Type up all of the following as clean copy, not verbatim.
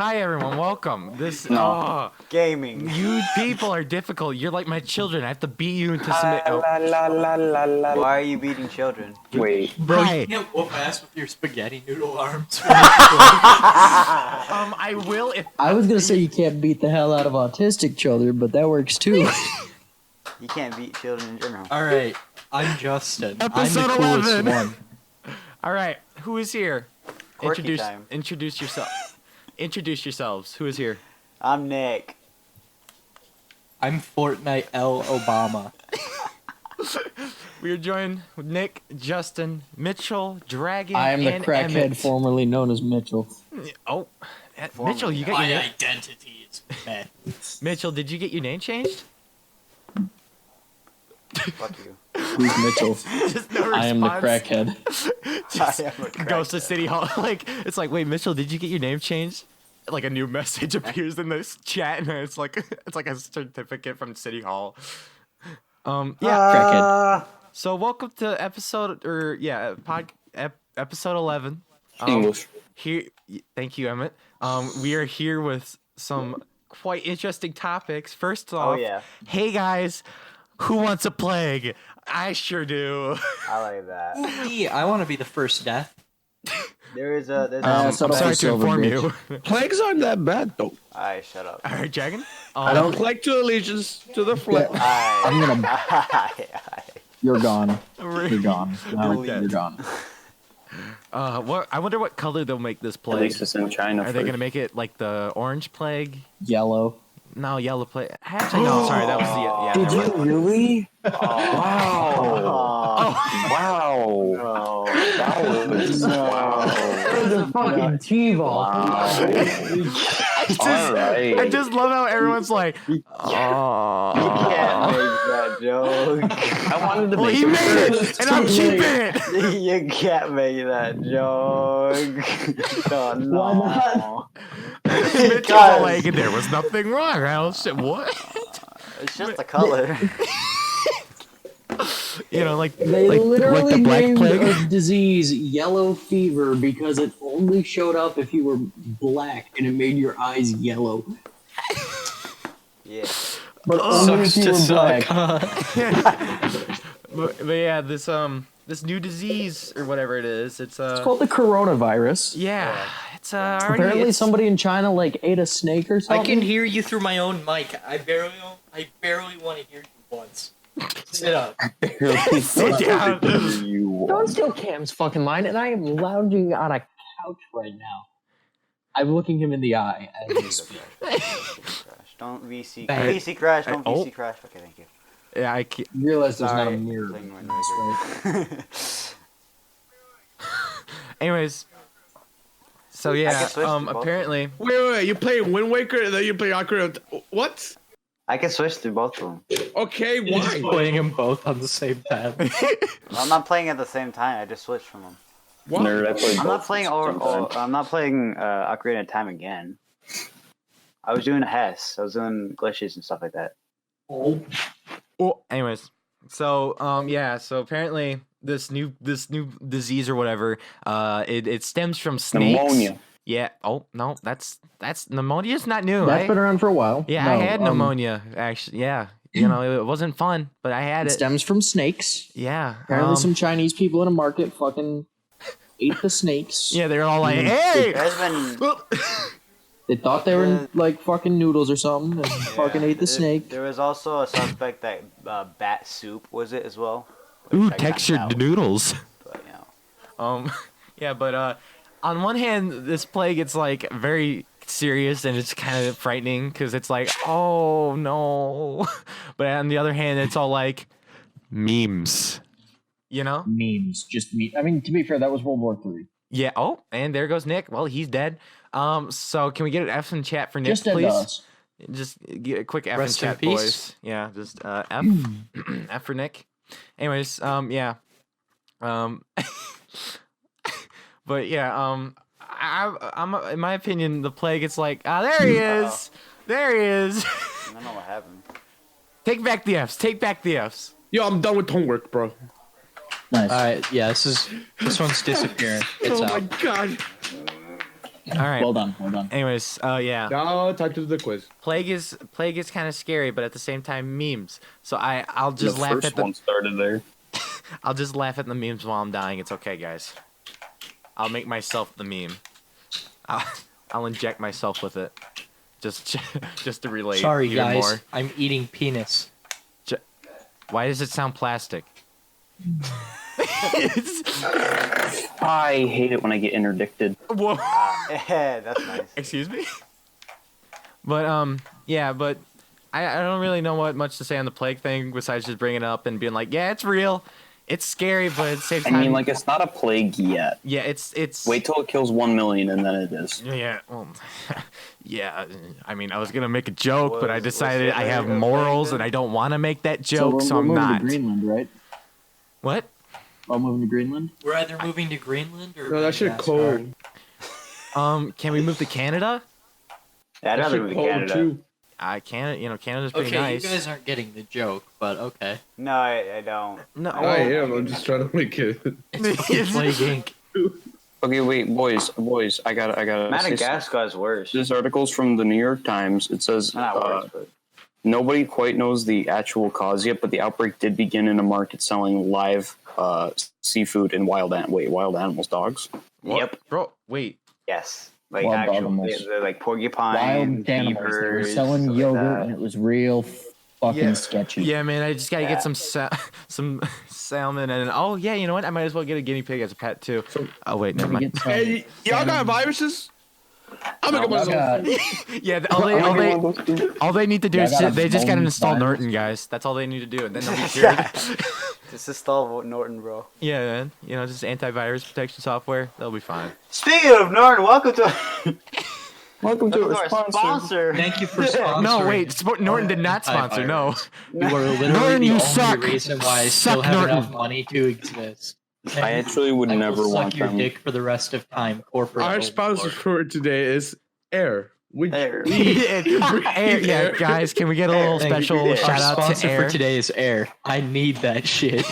Hi everyone, welcome. Gaming. You people are difficult. You're like my children. I have to beat you into submit. Oh. Why are you beating children? Wait. Bro, Hi. you can't whoop ass with your spaghetti noodle arms. I will if I was gonna say you can't beat the hell out of autistic children, but that works too. You can't beat children in general. Alright, I'm Justin. Episode I'm the coolest 11. one. All right, who is here? Quirky time. Introduce yourself. Introduce yourselves. Who is here? I'm Nick. I'm Fortnite L. Obama. We are joined with Nick, Justin, Mitchell, Dragon, I am the and crackhead Emmett. formerly known as Mitchell. Oh, Mitchell, you got My your name. identity is met. Mitchell, did you get your name changed? Fuck you. Who's Mitchell? Just no response. I am the crackhead. Just I am a goes to crackhead. City Hall. Like it's like, wait, Mitchell, did you get your name changed? Like a new message appears in this chat, and it's like a certificate from City Hall. Yeah. Crackhead. So welcome to episode episode 11. English. Here, thank you, Emmett. We are here with some quite interesting topics. First off, Oh yeah, hey guys, who wants a plague? I sure do. I like that. Me, I want to be the first death. There's so I'm don't sorry be to sober, inform bitch. you. Plagues aren't that bad though. Alright, shut up. All right, Dragon. I don't like to allegiance to the flag. I'm gonna. You're gone. You're gone. No, Delete. you're gone. What? I wonder what color they'll make this At plague. least it's in China. Are they gonna make it like the orange plague? Yellow. No, yellow plague. Actually, no. Sorry, that was the yeah. Did never mind. you really? Wow! Oh, Wow! no. That was wow! It's a fucking T-ball. All I right. just love how everyone's like, You can't make that joke. I wanted to well, make he made it, and I'm keeping it. You can't make that joke. Oh, no. Why not? Mitchell's all like, there was nothing wrong. I was what? It's just the color. You know, like They like literally the black named plague. a disease yellow fever because it only showed up if you were black and it made your eyes yellow. Yeah. But only if Sucks you to were suck, black. huh? But yeah, this new disease or whatever it is, it's It's called the coronavirus. yeah, it's already Apparently it's, somebody in China like ate a snake or I something. can hear you through my own mic. I barely want to hear you once. Sit up. sit down. Don't steal Cam's fucking line, and I am lounging on a couch right now. I'm looking him in the eye as we speak. Crash. Don't VC. Bang. VC crash. Don't Oh. VC crash. Okay, thank you. Yeah, I can't. You realize there's not a Sorry. mirror. Playing in my this, right? Anyways, so I yeah, can switch to both. apparently, Wait, you play Wind Waker and then you play Ocarina. What? I can switch through both of them. Okay, You're just why? playing them both on the same time. I'm not playing at the same time. I just switched from them. What? Nerd, I played I'm not both playing sometimes. I'm not playing Ocarina of Time again. I was doing a Hess. I was doing glitches and stuff like that. well, anyways, so yeah, so apparently this new disease or whatever, it stems from snakes. Pneumonia. Yeah. Oh no, that's pneumonia's not new. That's been around for a while. Yeah, No, I had pneumonia actually. Yeah, you know it wasn't fun, but I had It it. stems from snakes. Yeah. Apparently, some Chinese people in a market fucking ate the snakes. Yeah, they're all like, hey. There's been They thought they were like fucking noodles or something, and fucking ate the snake. There was also a suspect that bat soup was it as well. which Ooh, I kinda textured doubt, noodles. But, you know. Yeah, but on one hand, this plague it's like very serious and it's kind of frightening because it's like, oh no. But on the other hand, it's all like memes. You know? Memes, just me. I mean, to be fair, that was World War III. Yeah. Oh, and there goes Nick. Well, he's dead. So can we get an F in chat for Nick, Just dead to please? us. Just get a quick F Rest in in chat, peace. boys. Yeah, just F. F for Nick. Anyways, yeah. But yeah, I'm in my opinion, the plague. It's like, there he is, there he is. I don't know what happened. Take back the Fs. Take back the Fs. Yo, I'm done with homework, bro. Nice. Alright, yeah, this one's disappearing. It's Oh out. my god. All right. Well done. Anyways, yeah. Now time to do the quiz. Plague is kind of scary, but at the same time memes. So I'll just the laugh first at the one started there. I'll just laugh at the memes while I'm dying. It's okay, guys. I'll make myself the meme. I'll inject myself with it. Just to relate. Sorry, even guys. More. I'm eating penis. Why does it sound plastic? I hate it when I get interdicted. Whoa. That's nice. Excuse me. But yeah, but I don't really know what much to say on the plague thing besides just bringing it up and being like, yeah, it's real, it's scary, but at the same I time, mean, like, it's not a plague yet. yeah, it's. Wait till it kills 1 million and then it is. Yeah, well, yeah. I mean, I was gonna make a joke, but I Was decided it I have a plague morals then? and I don't want to make that So joke, we're so I'm moving not. to Greenland, right? What? We're moving to Greenland. We're either moving to Greenland or No, that shit Madagascar. cold. Can we move to Canada? Yeah, I'd That rather shit move to cold Canada. too. Canada's pretty Okay, nice. you guys aren't getting the joke, but okay. No, I don't. No, I am. I'm just trying to make it. It's fucking Plague Inc. Okay, wait, boys, I gotta say something. Madagascar is worse. This article's from the New York Times. It says Not worse, but nobody quite knows the actual cause yet, but the outbreak did begin in a market selling live seafood and wild animals, dogs. yep, bro. Wait. yes, like Wild actual, animals. they're like porcupine, Wild animals. They were beavers, selling stuff like yogurt, that. and it was real fucking Yeah. sketchy. Yeah, man, I just gotta Yeah. get some some salmon, and oh yeah, you know what? I might as well get a guinea pig as a pet too. Oh wait, never Let me mind. get some Hey, y'all got viruses? I'm gonna get one of those. Yeah, all they need to do Yeah, I is got a they just gotta bone install virus. Norton, guys. That's all they need to do, and then they'll be cured. Just install Norton, bro. Yeah, man. You know, just antivirus protection software. They'll be fine. Speaking of Norton, welcome to Welcome to our our sponsor. sponsor. Thank you for sponsoring. No, wait. Norton did not sponsor. No. You are literally Norton, the you only suck. reason why I Suck, still have Norton. enough money to exist. I actually would I never will want suck your them. dick for the rest of time, corporate. Our sponsor for today is Air. We Air. Yeah, guys, can we get a little Thank you, special Air. shout Our out to sponsor Air? for today is Air. I need that shit.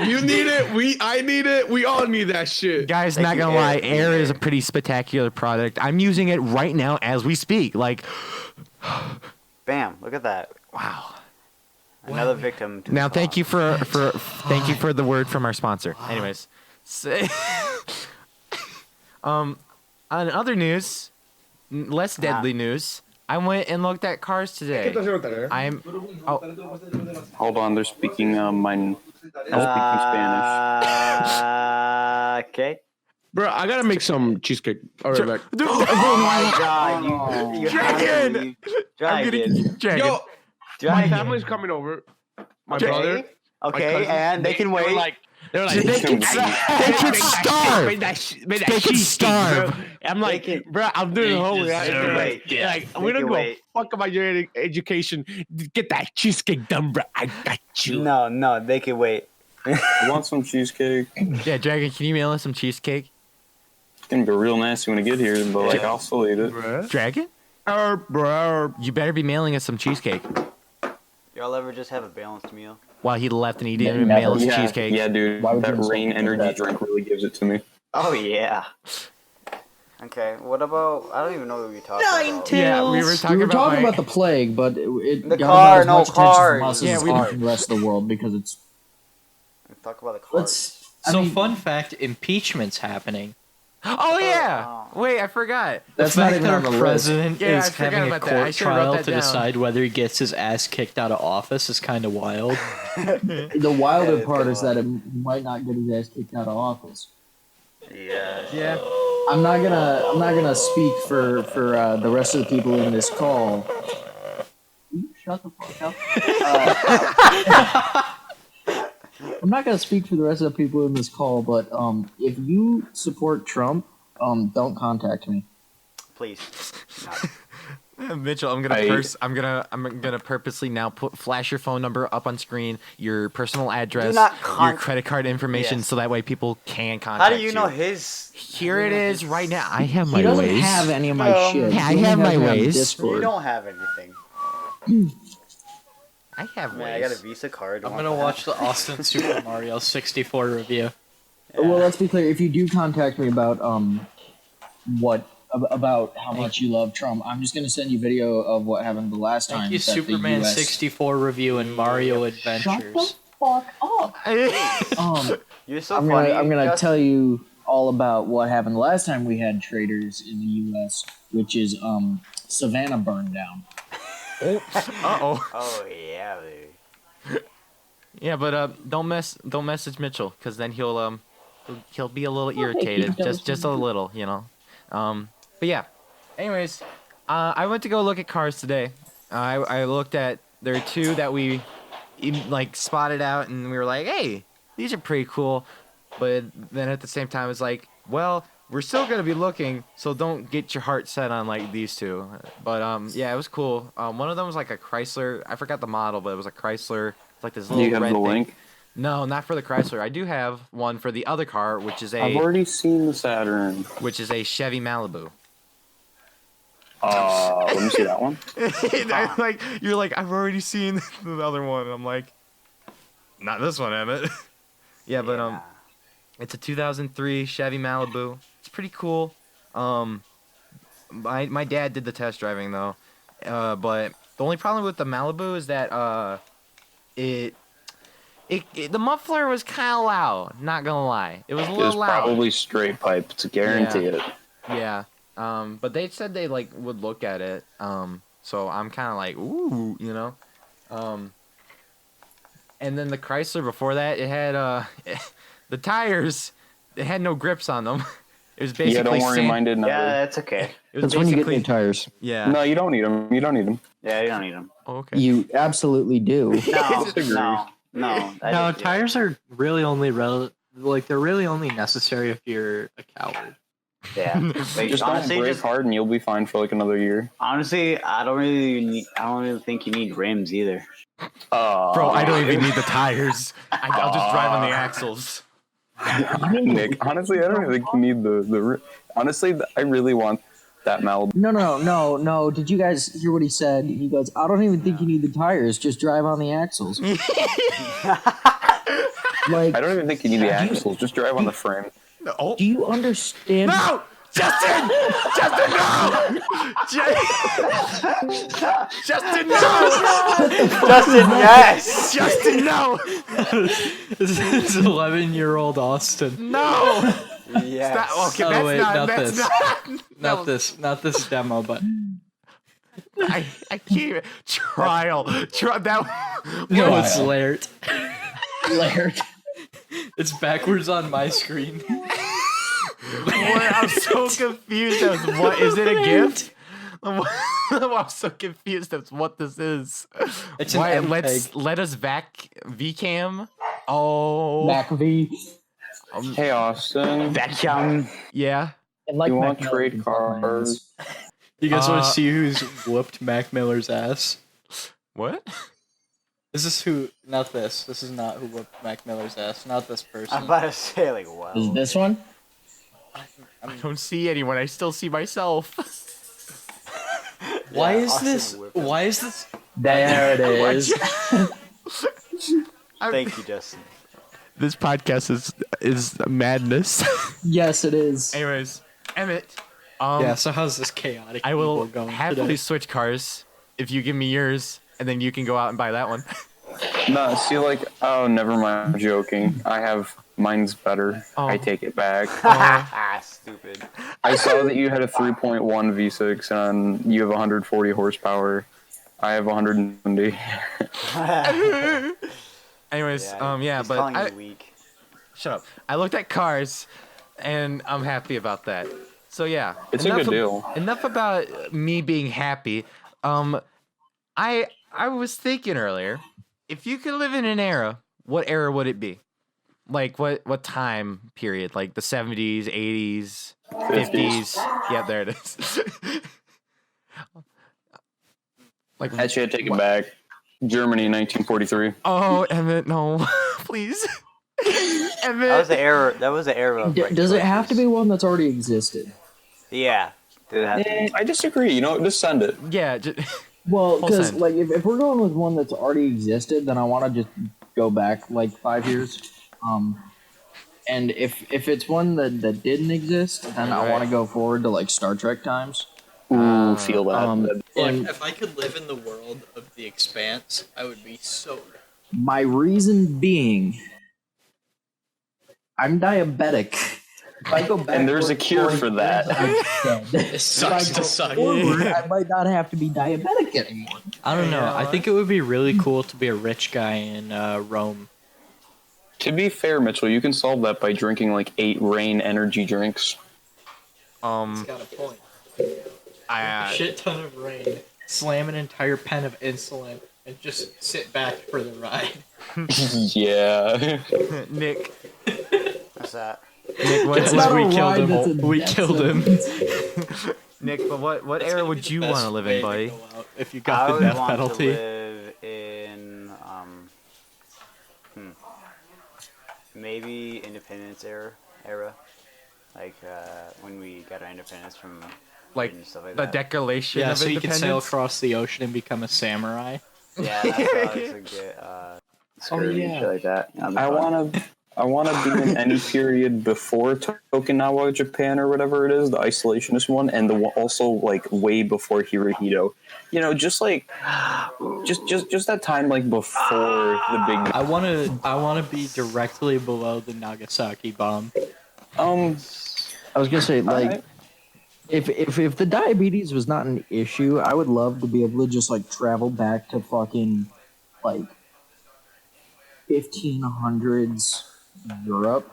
You need it. I need it. We all need that shit. Guys, Thank not you, gonna lie, Air. Air is a pretty spectacular product. I'm using it right now as we speak. Like, Bam! Look at that. wow. Another victim. To Now, the thank cause. you thank you for the word from our sponsor. Anyways, on other news, less deadly news, I went and looked at cars today. I'm Hold on, they're speaking mine. I'm speaking Spanish. Okay. Bro, I gotta make some cheesecake. All right, back. Oh my God! You Dragon! I'm getting dragon. Yo, my family's coming over. My brother. Okay, cousin, and they can wait. They're like, They can starve. Make that They can starve. I'm like, They can- bro, I'm doing They homework. deserve Like, it. like, They we don't can go wait. fuck about your education. Get that cheesecake done, bro. I got you. No, they can wait. I want some cheesecake. It's Yeah, Dragon, can you mail us some cheesecake? gonna be real nasty when I get here, but like I'll still eat it. Bruh. Dragon? Bro. You better be mailing us some cheesecake. Y'all ever just have a balanced meal? While he left and he didn't Never. even mail us Yeah, cheesecake. yeah, dude. Why would That you rain insult energy that? drink really gives it to me. Oh yeah. Okay, what about? I don't even know what we talking about. Yeah, we were We talking were about talking my- about the plague, but it The got car, about as no much attention cars. from us Yeah, as we- it did from the rest of the world because it's. Talk about the cars. Let's. I So, mean, fun fact: impeachment's happening. Oh yeah! Oh. Wait, I forgot. that's the not fact even that on the our list. president Yeah, is I forgot having a about that. I court should've wrote trial that to down. decide whether he gets his ass kicked out of office is kind of wild. The wilder Yeah, part it's is that it might not get his ass kicked out of office. Yeah. Yeah. I'm not gonna speak for the rest of the people in this call. You shut the fuck up. I'm not gonna speak for the rest of the people in this call, but if you support Trump, don't contact me. Please. Mitchell, I'm gonna purposely now flash your phone number up on screen, your personal address, not your credit card information, Yes. so that way people can contact How you. do you know his? Here it is right now. I have my He doesn't ways. have any of my shit. Yeah, I He only have has my me on ways. You Discord. don't have anything. I have Man, I ways. got a Visa card. I'm gonna watch the Austin Super Mario 64 review. Well, let's be clear. If you do contact me about what about how much you love Trump. I'm just gonna send you video of what happened the last time. Thank you, that the Superman US 64 review and Mario Shut the Adventures. fuck up. You're so I'm funny. gonna Justin. tell you all about what happened the last time we had traders in the U.S., which is Savannah burned down. Uh-oh. Oh yeah, dude. Yeah, but don't message Mitchell, because then he'll be a little irritated, just a little, you know. But yeah. Anyways, I went to go look at cars today. I looked at, there are two that we like spotted out, and we were like, hey, these are pretty cool. But then at the same time, it's like, well, we're still gonna be looking, so don't get your heart set on like these two. But yeah, it was cool. One of them was like a Chrysler. I forgot the model, but it was a Chrysler. It's like this Do little you have red the thing. link? No, not for the Chrysler. I do have one for the other car, which is I've a already seen the Saturn. Chevy Malibu. Let me see that one. Like you're like, I've already seen the other one. And I'm like, not this one, Emmett. Yeah, but it's a 2003 Chevy Malibu. It's pretty cool. My dad did the test driving though, but the only problem with the Malibu is that it the muffler was kind of loud. Not gonna lie, it was a It little was loud. probably straight pipe to guarantee it. Yeah. But they said they like would look at it. So I'm kind of like, ooh, you know. And then the Chrysler before that, it had the tires. It had no grips on them. It was basically Yeah, don't worry, sand- mine didn't. Yeah, either. that's okay. It was That's when you get basically new tires. yeah. No, you don't need them. You don't need them. Yeah, you don't need them. Oh, okay. You absolutely do. No, Disagree. no. No, Yeah. tires are really only they're really only necessary if you're a coward. Yeah. Like, Just honestly, don't brake just, hard, and you'll be fine for like another year. honestly, I don't really think you need rims either. Bro, I don't even need the tires. I'll just drive on the axles. Nick, honestly, I don't even think you need the. Honestly, I really want that Malibu. No. Did you guys hear what he said? He goes, I don't even think you need the tires. Just drive on the axles. Like, I don't even think you need the axles. Just drive on the frame. Oh do you understand? no, Justin! Justin, no! Justin, no! Justin, yes. Justin, no! This is 11-year-old Austin. No! Yes. Okay, Oh, that's wait, not. not That's this. not. Not this demo, but I can't. Trial. That. no, it's Laird. Laird. It's backwards on my screen. I'm so confused as what is it a gift? I'm so confused as what this is. It's an Why, MPEG. let us VCAM. Oh, Mac V. Hey, Austin. Vacuum. yeah. And like You Mac want Miller, trade you can fuck my cars? ass. You guys want to see who's whooped Mac Miller's ass? What? Is this who? Not this. This is not who whooped Mac Miller's ass. Not this I'm person. about to say like, wow. Is it this one? I don't see anyone. I still see myself. Why is Austin this? whipped him. Why is this? There it is. Thank you, Justin. This podcast is madness. Yes, it is. Anyways, Emmett. Yeah. So how's this chaotic? I will evil going happily today? switch cars if you give me yours, and then you can go out and buy that one. No, see, like, oh, never mind. I'm joking. I have mine's better. Oh. I take it back. Stupid. I saw that you had a 3.1 V6 and you have 140 horsepower. I have 170. Anyways, yeah, he's but calling I, you weak. shut up. I looked at cars, and I'm happy about that. So yeah, It's a good deal. Enough about me being happy. I was thinking earlier, if you could live in an era, what era would it be? Like what time period? Like the 70s, 80s, 50s? Yeah, there it is. Like Actually, I take it back. Germany, 1943. oh, Emmett, no, please, Emmett. That was the era of right Does it have to choices. be one that's already existed? Yeah. Did it have to be? I disagree. You know, just send it. Yeah. Well, Full because send. like if we're going with one that's already existed, then I want to just go back like 5 years. And if it's one that didn't exist, then I want to go forward to like Star Trek times. Ooh, feel that. Look, And if I could live in the world of the Expanse, I would be so. my reason being, I'm diabetic. If I go back And there's a cure for that. It sucks to suck. Forward, I might not have to be diabetic anymore. I don't know. I think it would be really cool to be a rich guy in Rome. To be fair, Mitchell, you can solve that by drinking like 8 Rain energy drinks. It's got a point. Shit ton of rain. Slam an entire pen of insulin and just sit back for the ride. Yeah. Nick. What's that? Nick, what, It's not a we killed ride, that's him. a We death killed him. sentence. Nick, but what That's era gonna would be the you best want to live way in, buddy? go out. If you I got the would death want penalty. to live in maybe Independence era, like when we got our independence from Like Britain and stuff like the that. Declaration Yeah, of so you can Independence? sail across the ocean and become a samurai. Yeah, that's what I was to get scurvy and shit like that. That'd be fun. I wanna be in any period before Okinawa, Japan, or whatever it is, the isolationist one, and also like way before Hirohito. You know, just like just that time like before the big. I wanna be directly below the Nagasaki bomb. I was gonna say, like, if the diabetes was not an issue, I would love to be able to just like travel back to fucking like 1500s Europe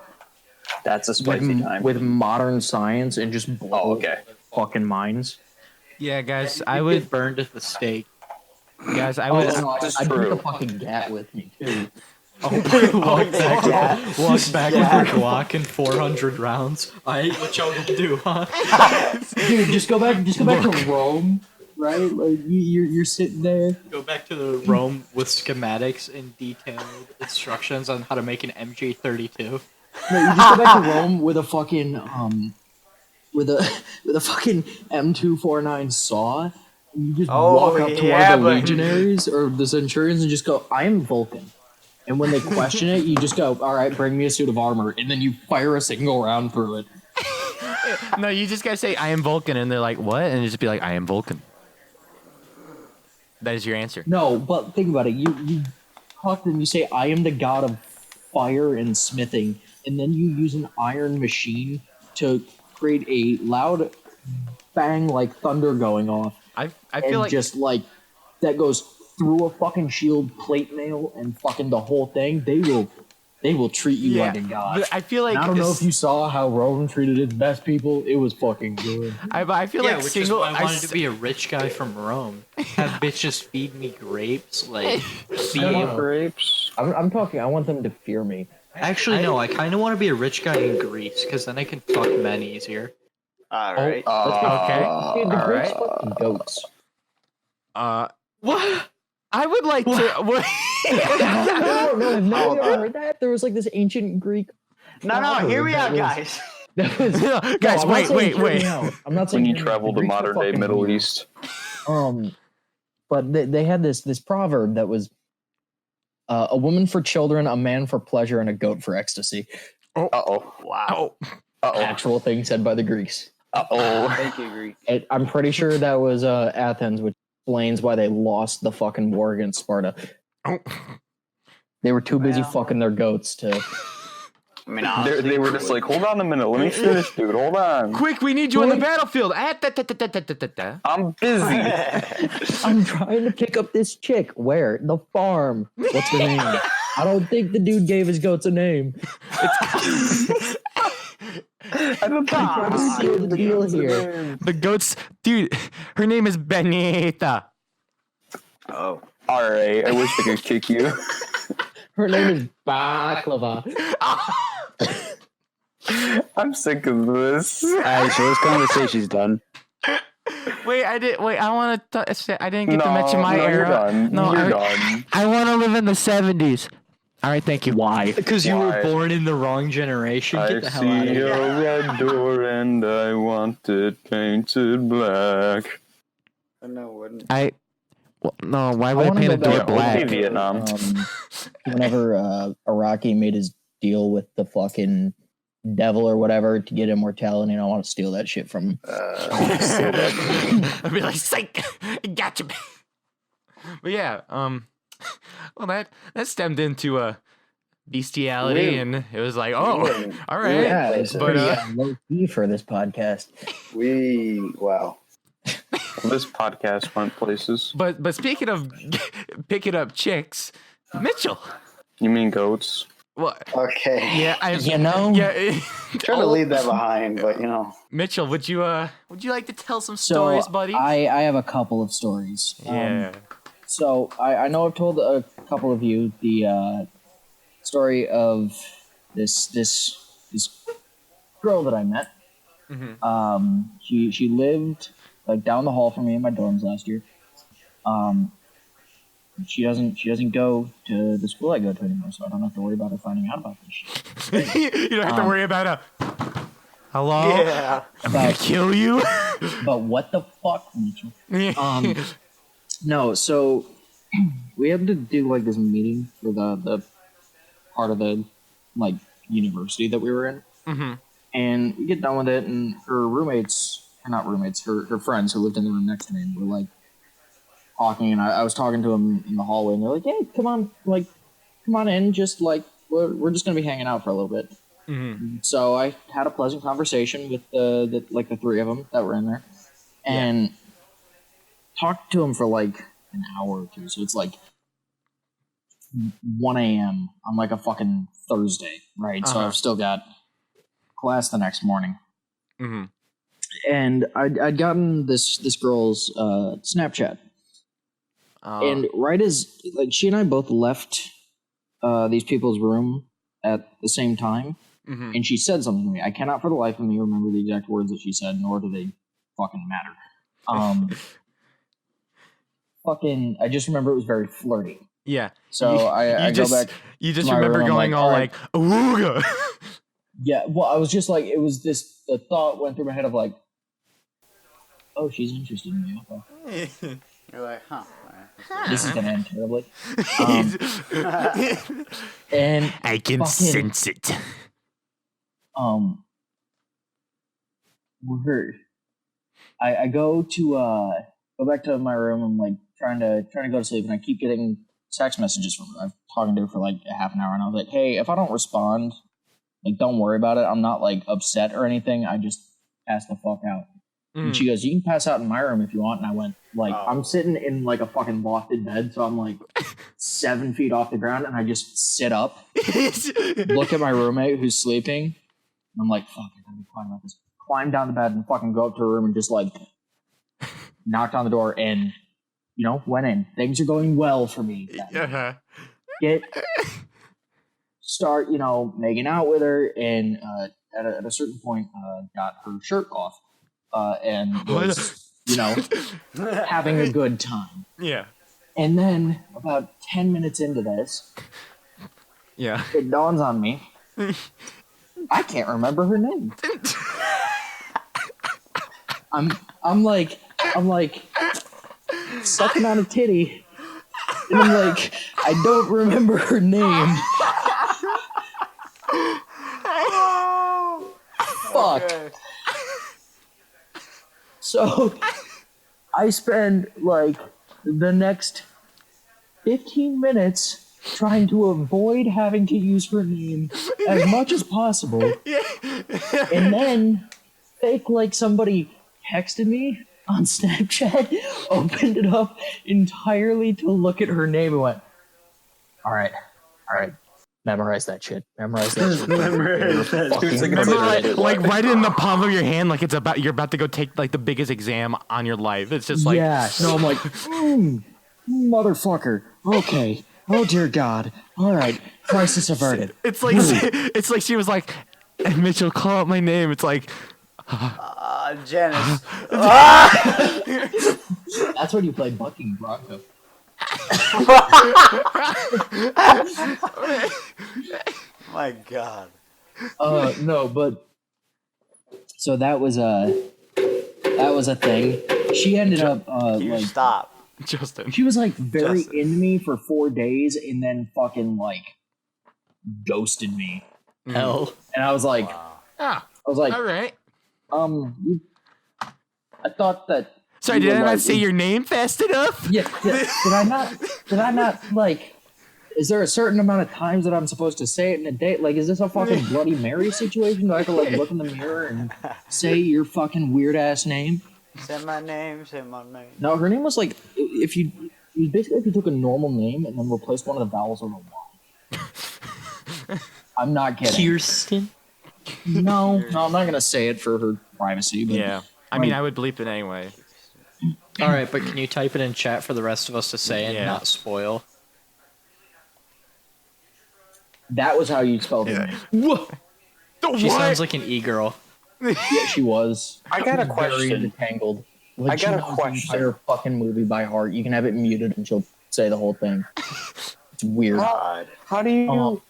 That's a spicy time. with modern science and just blow Oh, okay. fucking minds. Yeah, guys, You I would. get burned at the stake. Guys, I would. no, That's I'd true. take a fucking gat with me too. Walk back with your Glock and 400 rounds. Alright, what y'all gonna do, huh? Dude, just go back to Rome, right? Like you're sitting there. Go back to the Rome with schematics and detailed instructions on how to make an MG32. No, you just go back to Rome with a fucking with a fucking M249 saw. And you just walk up to one of the legionaries or the centurions and just go, "I am Vulcan." And when they question it, you just go, "All right, bring me a suit of armor," and then you fire a single round through it. No, you just gotta say, "I am Vulcan," and they're like, "What?" And you just be like, "I am Vulcan." That is your answer. No, but think about it. You talk to them. You say, "I am the god of fire and smithing," and then you use an iron machine to create a loud bang like thunder going off. I And feel like just like that goes through a fucking shield plate mail and fucking the whole thing. They will treat you like a god. But I feel like And I don't know if you saw how Rome treated its best people. It was fucking good. I feel Yeah, like which single. is why I wanted to be a rich guy from Rome. Have bitches feed me grapes, like be able. Grapes. I'm talking. I want them to fear me. Actually, no. I kind of want to be a rich guy in Greece because then I can fuck men easier. All right. Okay. Dude, the all Greeks right. fucking goats. What? I would like to. No, have you ever heard that? There was like this ancient Greek. No, hear me out, that was- guys. That was, Guys, I'm not wait, saying wait, hear wait. me out. I'm not When saying you hear me out. travel The the Greeks were modern day fucking Middle weird. East. But they had this proverb that was a woman for children, a man for pleasure, and a goat for ecstasy. Uh-oh. Wow. Oh, Uh-oh. Actual thing said by the Greeks. Uh-oh. Thank you, Greek. I'm pretty sure that was Athens, which explains why they lost the fucking war against Sparta. oh. They were too busy Well. fucking their goats to. I mean, honestly, They were just like, hold on a minute, let me finish, dude. Hold on. Quick, we need you on the Quick. battlefield. I'm busy. I'm trying to pick up this chick. Where? The farm. What's her name? I don't think the dude gave his goats a name. I don't think I'm trying to seal the deal here. The goats, dude. Her name is Benita. Oh. All right, I wish I could kick you. Her name is Baklava. I'm sick of this. Alright, so this conversation's done. Wait, I want to. I didn't get to mention my no, era. You're done. No, You're done. I want to live in the 70s. All right, thank you. Why? Because you were Why? born in the wrong generation. Get I the hell out of see here. a red door and I want it painted black. No, wouldn't. Well, no, why would I, wanna paint go a door back to, black? Vietnam. Whenever Iraqi made his deal with the fucking devil or whatever to get immortality, and I want to steal that shit from him. I'd be like, psych, gotcha. But yeah, well, that stemmed into bestiality, and it was like, oh, all right. Yeah, it's but pretty low key for this podcast. Wow. This podcast went places. but speaking of picking up chicks, Mitchell. You mean goats? What? Okay. Yeah, You know? Yeah. Trying to leave that behind, but Mitchell, would you like to tell some stories, buddy? I have a couple of stories. Yeah. So I know I've told a couple of you the story of this girl that I met. Mm-hmm. She lived like down the hall from me in my dorms last year. She doesn't go to the school I go to anymore, so I don't have to worry about her finding out about this shit. You don't have to worry about a hello. Yeah. I'm gonna kill you. But what the fuck, Mitchell? Yeah. No, so we had to do like this meeting for the part of the like university that we were in, Mm-hmm. and we get done with it, and her roommates, or not roommates, her friends who lived in the room next to me, were like talking, and I was talking to them in the hallway, and they're like, "Hey, come on in, just like we're just gonna be hanging out for a little bit." Mm-hmm. So I had a pleasant conversation with the three of them that were in there, and talked to them for like an hour or two. So it's like 1 a.m. on like a fucking Thursday, right? So I've still got class the next morning. Mm-hmm. And I'd gotten this girl's Snapchat. And right as like she and I both left these people's room at the same time, mm-hmm. and she said something to me. I cannot for the life of me remember the exact words that she said, nor do they fucking matter. I just remember it was very flirty. Yeah. So I go back. You just to my remember room, I'm going all like, "Awooga." Yeah, well, I was just like, it was this. The thought went through my head of like, oh, she's interested in me. Okay. You're like, huh. This is gonna end terribly. And I can sense it. I go back to my room. I'm like trying to go to sleep, and I keep getting text messages from her. I've talking to her for like a half an hour, and I was like, hey, if I don't respond, like, don't worry about it. I'm not like upset or anything. I just pass the fuck out. And she goes, you can pass out in my room if you want. And I went, like, I'm sitting in like a fucking lofted bed, so I'm like 7 feet off the ground, and I just sit up, look at my roommate who's sleeping, and I'm like, fuck, I gotta be quiet about this. Climb down the bed and fucking go up to her room and just like knocked on the door and, you know, went in. Things are going well for me. Start, you know, making out with her, and at a certain point, got her shirt off. And was, you know, having a good time. Yeah. And then about 10 minutes into this, it dawns on me, I can't remember her name. I'm like sucking on a titty, and I'm like, I don't remember her name. Fuck. Okay. So I spend like the next 15 minutes trying to avoid having to use her name as much as possible. And then fake like somebody texted me on Snapchat, opened it up entirely to look at her name and went, all right. Memorize that shit. Memorize that shit. Like write it in the palm of your hand, like you're about to go take like the biggest exam on your life. It's just like, yeah. No, I'm like, motherfucker. Okay. Oh dear God. All right. Crisis averted. It's like she was like, hey, Mitchell, call out my name. It's like, Janice. That's when you played Bucking Bronco. My God. No, but so that was a thing. She ended up like stop. Justin. She was like very into me for 4 days, and then fucking like ghosted me. Hell. And I was like, Ah, I was like, all right. I thought that. Sorry, you did were I not like- say your name fast enough? Yeah, did I not? Did I not like? Is there a certain amount of times that I'm supposed to say it in a day? Like, is this a fucking Bloody Mary situation? Do I have to like look in the mirror and say your fucking weird ass name? Say my name, say my name. No, her name was like if you basically if you took a normal name and then replaced one of the vowels with a Y. I'm not kidding. Kirsten. No, I'm not gonna say it for her privacy. But Yeah. I mean, I would bleep it anyway. All right, but can you type it in chat for the rest of us to say and Yeah. not spoil? that was how you spelled her name. What? She sounds like an e-girl. Yeah, she was. I got a Very question. entangled. Like, I she got a knows question. The entire fucking movie by heart. You can have it muted and she'll say the whole thing. It's weird. God. How do you Oh.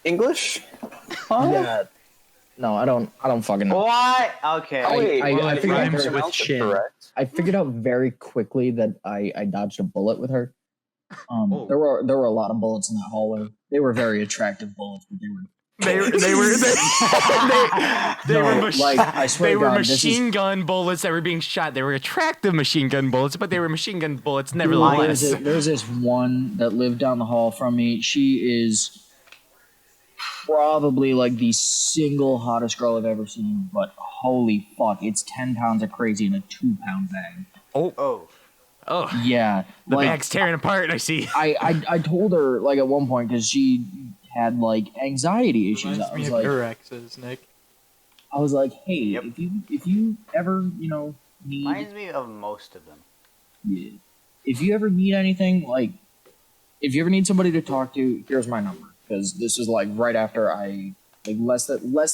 English? Huh? Yeah. No, I don't fucking know. What? Okay. Oh, wait, I figured out rhymes very- with correct. I figured out very quickly that I dodged a bullet with her. Oh. There were a lot of bullets in that hallway. They were very attractive bullets, but they were They were No, like, I swear they to were God, this machine gun bullets that were being shot. They were attractive machine gun bullets, but they were machine gun bullets There's, nevertheless. there's this one that lived down the hall from me. She is probably like the single hottest girl I've ever seen, but holy fuck, it's 10 pounds of crazy in a 2-pound bag. Oh. Oh, Yeah, the like, bag's tearing apart. I see. I told her like at one point because she had like anxiety issues. Reminds I me was of like, your exes, Nick. hey, Yep. if you ever need Reminds me of most of them. yeah, if you ever need anything, like if you ever need somebody to talk to, here's my number, because this is like right after I like less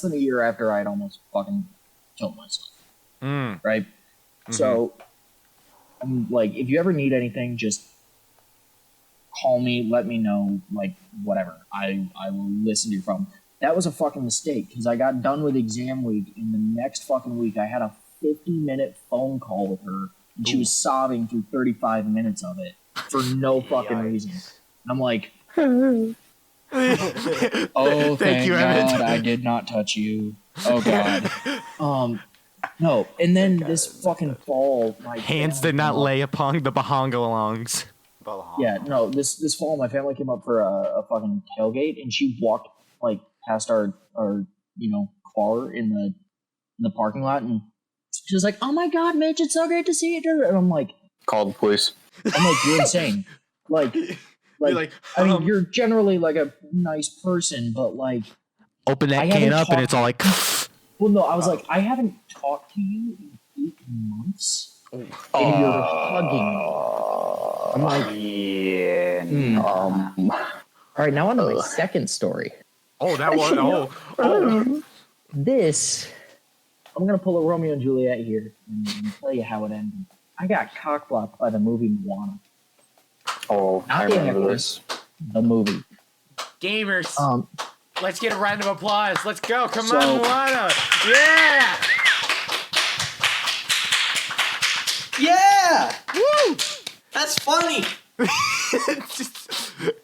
than a year after I'd almost fucking killed myself, Mm. right? So I'm like, if you ever need anything, just call me, let me know, like whatever. I will listen to your problem. That was a fucking mistake because I got done with exam week, and the next fucking week I had a 50-minute phone call with her, and she was sobbing through 35 minutes of it for no fucking Yikes. reason. And I'm like, oh, thank you, Emmett. God, I did not touch you. Oh God. No, and then this fucking fall, my Hands family did not came up- lay upon the bahongalongs. Yeah, no, this fall my family came up for a fucking tailgate, and she walked like past our car in the parking lot, and she was like, "Oh my God, Mitch, it's so great to see you." And I'm like, Call the police. "You're insane." Like, I mean, you're generally like a nice person, but like, Open I that can haven't up and talked- it's all like. well, no, I was like, I haven't talked to you in 8 months, and you're hugging me. I'm like, Yeah. all right, now on to my second story. Oh, that one. This, I'm gonna pull a Romeo and Juliet here and tell you how it ended. I got cockblocked by the movie Moana, Oh, I Not the remember actors. this. the movie. Gamers, let's get a round of applause. Let's go. Come So- on, Moana. Yeah. Yeah! Woo. That's funny!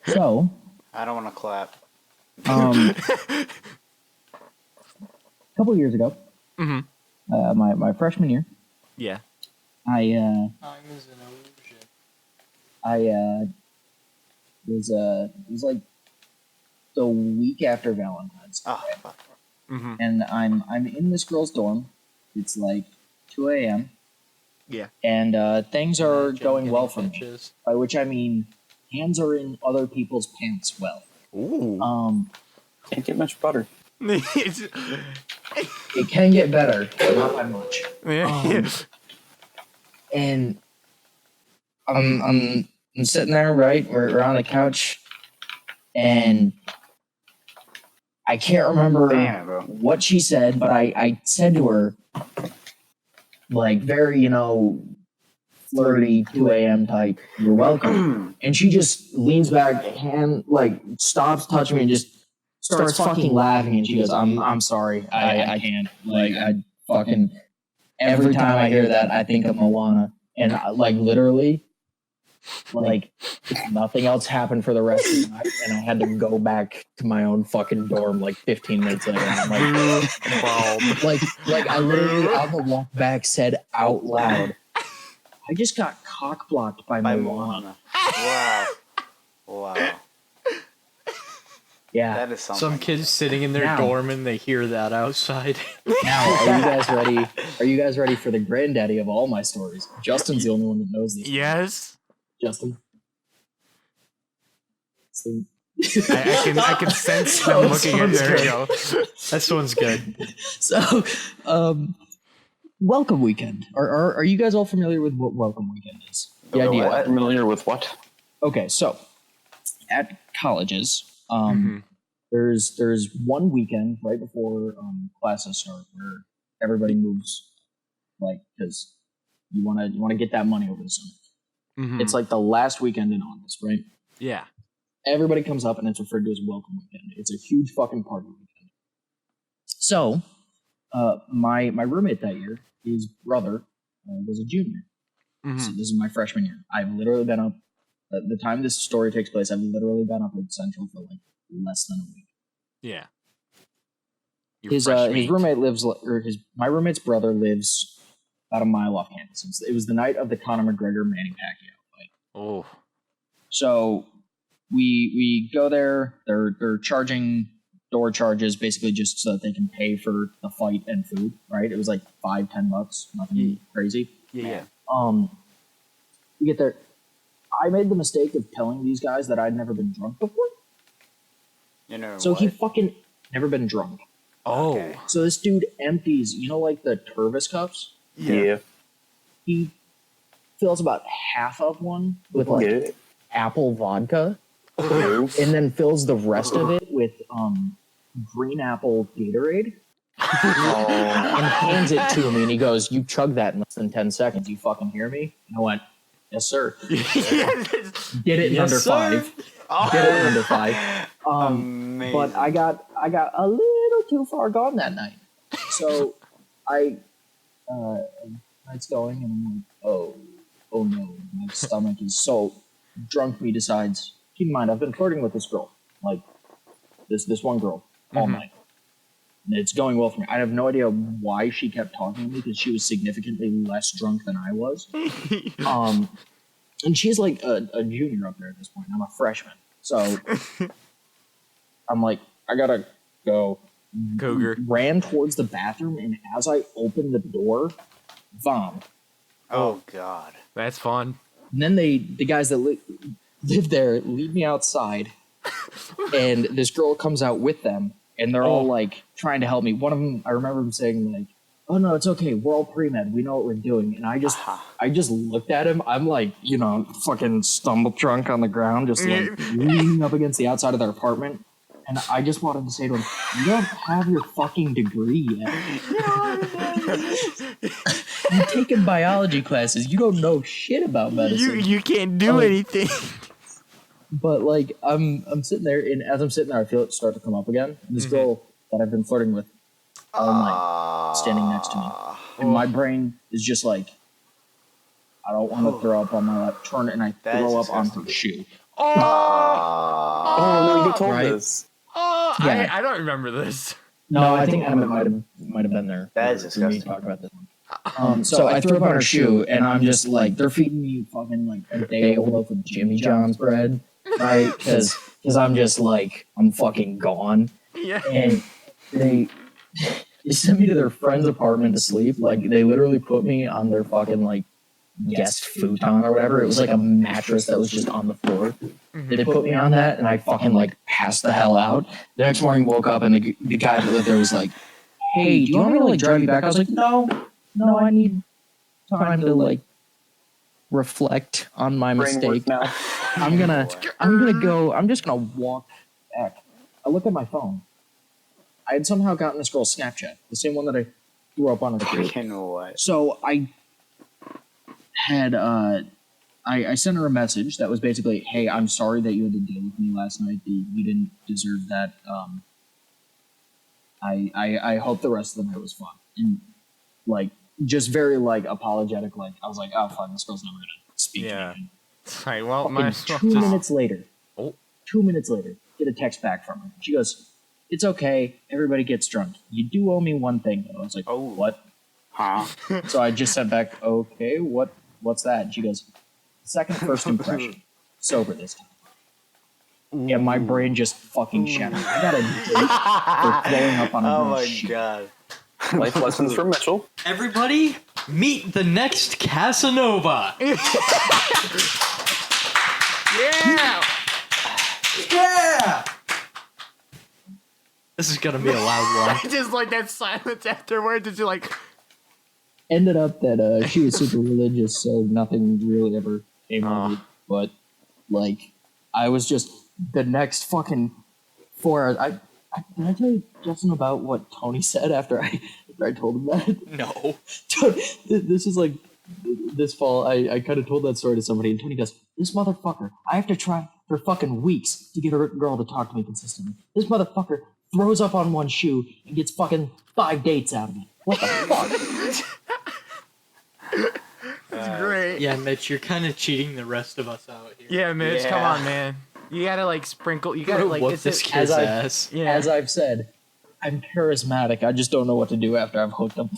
So, I don't want to clap. a couple years ago, Mhm. My freshman year, Yeah. Time is an illusion. it was like the week after Valentine's Day, Oh, fuck. Mm-hmm. and I'm in this girl's dorm. It's like 2 a.m. Yeah. and things are Imagine going well getting for me. bitches. By which I mean hands are in other people's pants well. Ooh. Can't get much better. It's- It can get better, but not by much. yeah. And I'm sitting there, right? We're on the couch, and I can't remember Damn it, bro. what she said, but I said to her, like very, flirty 2 a.m. type, "You're welcome." And she just leans back, hand like stops touching me, and just starts fucking laughing. And she goes, "I'm sorry, I can't." Like I fucking every time I hear that, I think of Moana, and like literally, Like, nothing else happened for the rest of the night, and I had to go back to my own fucking dorm like 15 minutes later. And I'm like I literally on the walk back said out loud, I just got cock blocked by Moana. Wow. Yeah. That is something. Some kids sitting in their dorm and they hear that outside. Now, are you guys ready? Are you guys ready for the granddaddy of all my stories? Justin's the only one that knows this. Yes. Justin. So, I can sense them looking at there. Go. That one's good. So, welcome weekend. Are you guys all familiar with what welcome weekend is? The idea. What? Familiar with what? Okay, so at colleges, there's one weekend right before classes start where everybody moves, like, because you want to get that money over the summer. Mm-hmm. It's like the last weekend in August, right? Yeah. Everybody comes up and it's referred to as welcome weekend. It's a huge fucking party weekend. So, my roommate that year, his brother was a junior. Mm-hmm. So this is my freshman year. I've literally been up. At the time this story takes place, I've literally been up at Central for like less than a week. Yeah. His roommate lives, my roommate's brother lives about a mile off campus. It was the night of the Conor McGregor Manny Pacquiao fight. Oh. So we go there. They're charging door charges basically just so that they can pay for the fight and food. Right? It was like $5-10, nothing crazy. Yeah. We get there. I made the mistake of telling these guys that I'd never been drunk before. You know So what? he fucking never been drunk. Oh. Okay. So this dude empties, like the Tervis cups? Yeah. He fills about half of one with like apple vodka, and then fills the rest of it with green apple Gatorade, and hands it to me, and he goes, "You chug that in less than 10 seconds. You fucking hear me?" And I went, "Yes, sir." Did it in under 5. Did it in under 5. Amazing. But I got a little too far gone that night. So night's going, and I'm like, oh no, my stomach is so drunk. Me decides, keep in mind, I've been flirting with this girl, like this one girl, all night. And it's going well for me. I have no idea why she kept talking to me, because she was significantly less drunk than I was. And she's like a junior up there at this point. I'm a freshman. So I'm like, I gotta go. Cougar. Ran towards the bathroom, and as I opened the door, vom. Oh God. That's fun. And then the guys that live there lead me outside, and this girl comes out with them, and they're all like trying to help me. One of them, I remember him saying like, "Oh no, it's okay. We're all pre-med. We know what we're doing." And I just looked at him. I'm like, fucking stumble drunk on the ground, just like leaning up against the outside of their apartment. And I just wanted to say to him, "You don't have your fucking degree yet. You've taken biology classes. You don't know shit about medicine. You can't do anything." But like, I'm sitting there, and as I'm sitting there, I feel it start to come up again. And this girl that I've been flirting with all night, standing next to me, and my brain is just like, I don't want to throw up on my lap. Turn, and I throw up on her shoe. Oh no, you told us. Yeah. I don't remember this. No, I think Emmett might have been there. That is for me to disgusting. talk about this one. So I threw up on her shoe, and I'm just like, they're feeding me fucking like a day-old loaf of Jimmy John's bread, right? Because I'm just like, I'm fucking gone. Yeah. And they sent me to their friend's apartment to sleep. Like, they literally put me on their fucking like guest futon or whatever. It was like a mattress that was just on the floor. They put me on that, and I fucking like passed the hell out. The next morning, woke up, and the guy that lived there was like, "Hey, do you want me to like drive you back?" I was like, No, I need time to like reflect on my mistake. Now. I'm gonna go. I'm just gonna walk back. I look at my phone. I had somehow gotten this girl's Snapchat, the same one that I threw up on the group. Fucking what? So I had I sent her a message that was basically, "Hey, I'm sorry that you had to deal with me last night. You didn't deserve that. I hope the rest of the night was fun." And like, just very like apologetic. Like, I was like, "Oh fuck, this girl's never gonna speak to me." Right, well, might as well 2 just... minutes later. Oh. 2 minutes later, get a text back from her. She goes, "It's okay. Everybody gets drunk. You do owe me one thing, though." I was like, Oh. "What?" Huh? So I just sent back, "Okay, what's that?" And she goes, "Second first impression. Sober this time." Yeah, my brain just fucking shattered. I got a date for throwing up on a Oh girl's my sheet. god. Life lessons from Mitchell. Everybody, meet the next Casanova. Yeah! Yeah! This is gonna be a loud one. Just like that silence afterwards. It's just like... Ended up that she was super religious, so nothing really ever came of it. But, like, I was just the next fucking 4 hours. Did I tell you, Justin, about what Tony said after I told him that? No. This is like this fall. I kind of told that story to somebody, and Tony goes, "This motherfucker, I have to try for fucking weeks to get a girl to talk to me consistently. This motherfucker throws up on one shoe and gets fucking 5 dates out of me. What the fuck?" That's great. Yeah, Mitch, you're kind of cheating the rest of us out here. Yeah, Mitch, come Yeah. on, man. You gotta, like, sprinkle... You I'm gotta, gonna like... whoop It's this it, kid's As I- ass. yeah. As I've said, I'm charismatic. I just don't know what to do after I've hooked them.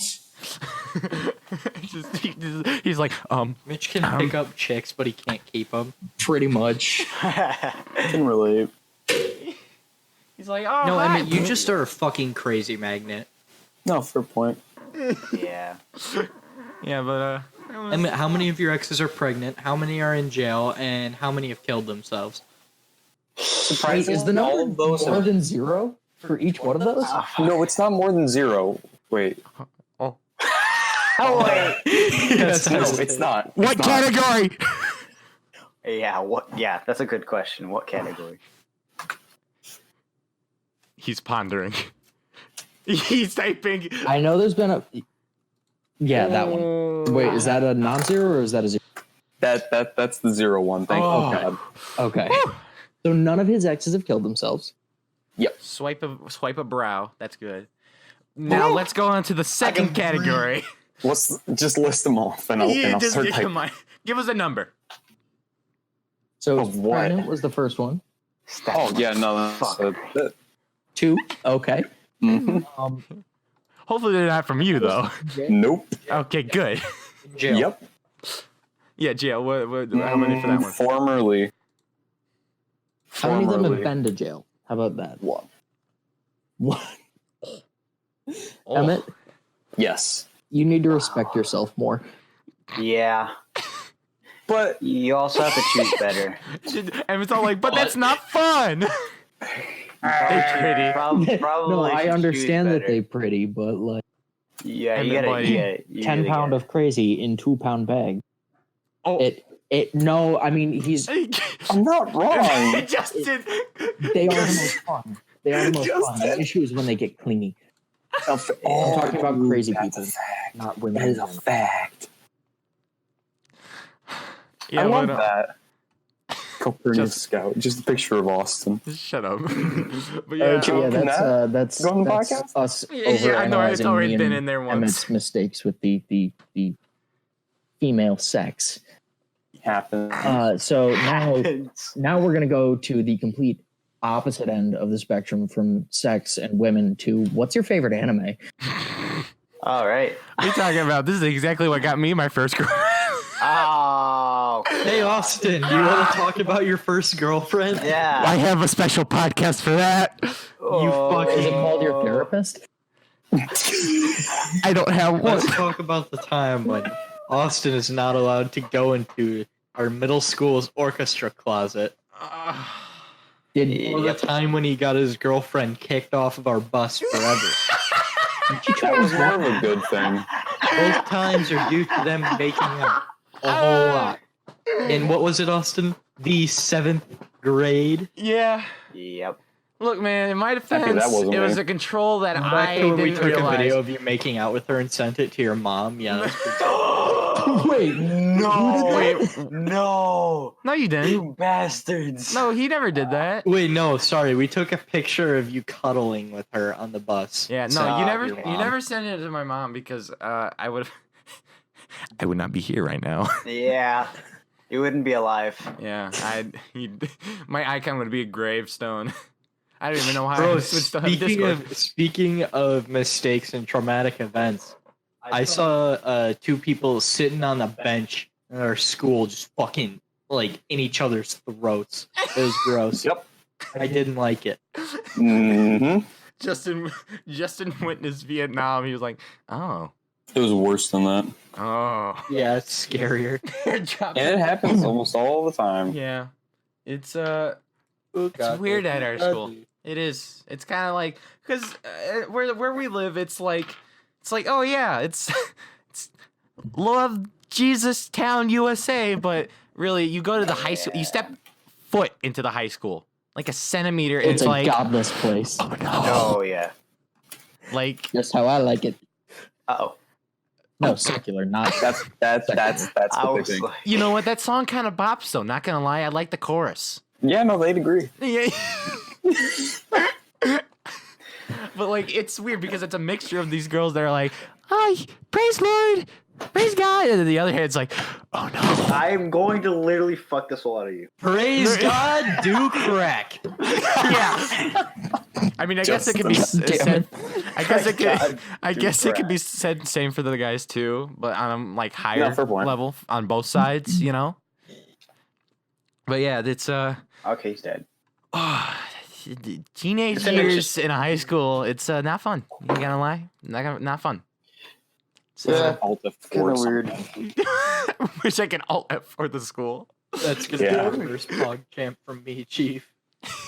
He's like, Mitch can pick up chicks, but he can't keep them. Pretty much. I can relate. he's like, oh, No, hi. Emmett, you just are a fucking crazy magnet. No, fair point. Yeah. Yeah, but, Emmett, how many of your exes are pregnant? How many are in jail? And how many have killed themselves? Wait, is the all number of those more are- than 0 for each one of those? No, it's not more than 0. Wait. Oh wait. No, it's not. What It's not. category? Yeah. What? Yeah, that's a good question. What category? He's pondering. He's typing. I know there's been a... Yeah, that one. Wait, is that a non-zero or is that a 0? That's the 0 one. Thank Oh. God. Okay. So none of his exes have killed themselves. Swipe a brow. That's good. Now let's go on to the second category. Just list them off, and I'll Just start give, typing. give us a number. So Of what? pregnant was the first one. Oh yeah, no, that's Fuck. 2, okay. Mhm. Hopefully they're not from you though. Nope. Okay, good. In jail. Yep. Yeah, jail. How many for that one? Formerly. How many of them have Formerly. been to jail? How about that? One. What? Oh. Emmett, Yes. you need to respect yourself more. Yeah. But You also have to choose better. And it's all like, but that's not fun. Pretty. Probably No, I should understand choose that better. they pretty, but like Yeah, And you then gotta. buddy. You gotta you 10 really pound gotta- of crazy in 2 pound bag. Oh, No, I mean I'm not wrong. Justin. they are the most fun. They are the most fun. Justin. The issue is when they get clingy. I'm talking about crazy people, not women. That is a fact. Yeah, I love but, that. Copernicus Scout. Just a picture of Austin. Shut up. But Yeah, yeah, Can that that's go on the that's podcast? us Yeah, I know, it's overanalyzing already me been and in there once. Emmett's mistakes with the female sex. Happens. So now we're gonna go to the complete opposite end of the spectrum from sex and women to what's your favorite anime? All right. what are you talking about? This is exactly what got me my first girl. Oh. Hey, Austin, you want to talk about your first girlfriend? Yeah. I have a special podcast for that. Is it called Your Therapist? I don't have one. Let's talk about the time when Austin is not allowed to go into our middle school's orchestra closet. Did Or the time when he got his girlfriend kicked off of our bus forever. That was more of a good thing. Both times are due to them making out a whole lot. And what was it, Austin? The 7th grade? Yeah. Yep. Look, man, in my defense, that wasn't it was me. a control that I Back to when we didn't took realize. a video of you making out with her and sent it to your mom. Yeah, that's pretty wait, No. Wait, No. no, you didn't. You bastards. No, he never did that. Wait, no, sorry. We took a picture of you cuddling with her on the bus. Yeah, no, Stop, you never, your you mom. never sent it to my mom because I would not be here right now. Yeah. You wouldn't be alive. Yeah, my icon would be a gravestone. I don't even know how I Bro, would still have Discord. speaking of mistakes and traumatic events, I saw 2 people sitting on a bench in our school just fucking like in each other's throats. It was gross. Yep. I didn't like it. Mm-hmm. Justin witnessed Vietnam. He was like, oh. It was worse than that. Oh. Yeah, it's scarier. And it happens almost all the time. Yeah. It's Oh, God, weird at our school. ugly. It is. It's kind of like because where we live, it's like oh yeah, it's love Jesus town USA, but really you go to the high school, you step foot into the high school, like a centimeter, and It's it's a like godless place. Oh yeah. like Just how I like it. Uh-oh. No, secular, not. That's I the big was thing. like, you know what, that song kind of bops though. Not gonna lie, I like the chorus. Yeah, no, they'd agree. Yeah. But like it's weird because it's a mixture of these girls that are like, "Hi, praise Lord, praise God," and then the other hand's like, "Oh no." I'm going to literally fuck the soul out of you. Praise God, do crack. Yeah. I mean, I guess it could be said. I guess it could. God, I do guess it could be crack. said same for the guys too, but on a like higher fair point. level on both sides, you know. But yeah, it's Okay, he's dead. teenage years in high school. It's not fun. You gonna lie? Not fun. Yeah. Alt F4 Kind of or weird. something. Wish I could alt F for the school. That's gonna Yeah. be the first pog champ from me, Chief.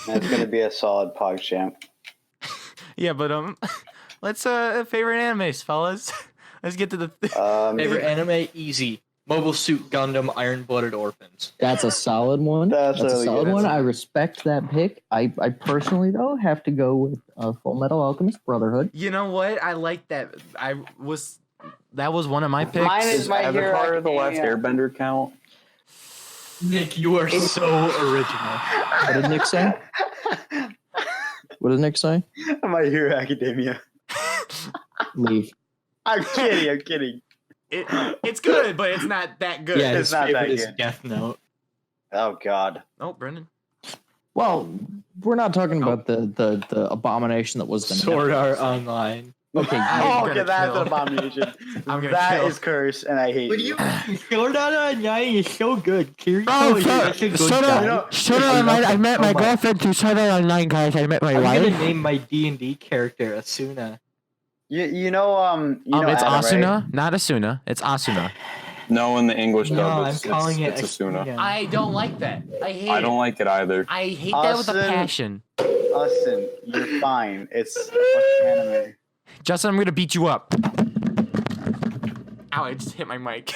That's gonna be a solid pog champ. Yeah, but let's favorite animes, fellas. Let's get to the. Favorite anime? Easy. Mobile Suit Gundam Iron Blooded Orphans. That's a solid one. That's That's a really solid good. one. I respect that pick. I personally though have to go with Full Metal Alchemist Brotherhood. You know what? I like that. That was one of my picks. Mine is Does My Hero Avatar The Last Academia. Airbender count? Nick, you are so original. What did Nick say? What did Nick say? My Hero Academia. Leave. I'm kidding. It's good, but it's not that good. Yeah, It's his not that favorite is good. Death Note. Oh God. Oh, Brendan. Well, we're not talking about the abomination that was the Sword Netflix. Art Online. Okay, I'm Okay, gonna that's kill. an abomination. I'm gonna That kill. is cursed, and I hate What do you? Sword Art Online is so good. Kirito is such a good guy. Sword Art Online. I met my girlfriend through Sword Art Online, guys. I met my I'm gonna wife. name my D&D character Asuna. You know It's Adam, right? Asuna, not Asuna. It's Asuna. No, in the English No, dub, I'm calling it it's Asuna. I don't like that. I hate I don't like it either. I hate that with a Austin. passion. Austin, you're fine. It's a fucking anime. Justin, I'm gonna beat you up. Ow! I just hit my mic.